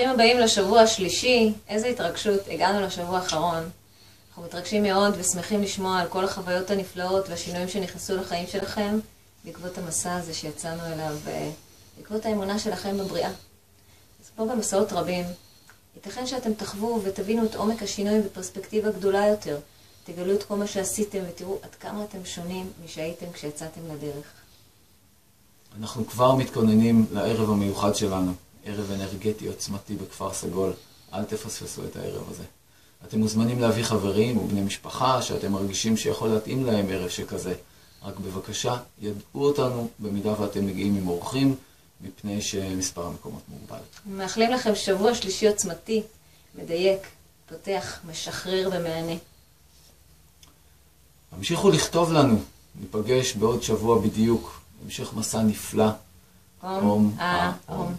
ברוכים הבאים לשבוע השלישי. איזה התרגשות, הגענו לשבוע האחרון. אנחנו מתרגשים מאוד ושמחים לשמוע על כל החוויות הנפלאות והשינויים שנכנסו לחיים שלכם בעקבות המסע הזה שיצאנו אליו, בעקבות האמונה שלכם בבריאה. אז פה במסעות רבים, ייתכן שאתם תחוו ותבינו את עומק השינוי בפרספקטיבה גדולה יותר. תגלו את כל מה שעשיתם ותראו עד כמה אתם שונים משהייתם כשיצאתם לדרך. אנחנו כבר מתכוננים לערב המיוחד שלנו, ערב אנרגטי עוצמתי בכפר סגול. אל תפספסו את הערב הזה. אתם מוזמנים להביא חברים ובני משפחה שאתם מרגישים שיכול להתאים להם ערב שכזה. רק בבקשה, ידעו אותנו במידה ואתם מגיעים עם אורחים, מפני שמספר המקומות מוגבל. מאחלים לכם שבוע שלישי עוצמתי, מדייק, פותח, משחרר ומענה. המשיכו לכתוב לנו, ניפגש בעוד שבוע בדיוק, המשך מסע נפלא. אום, אום.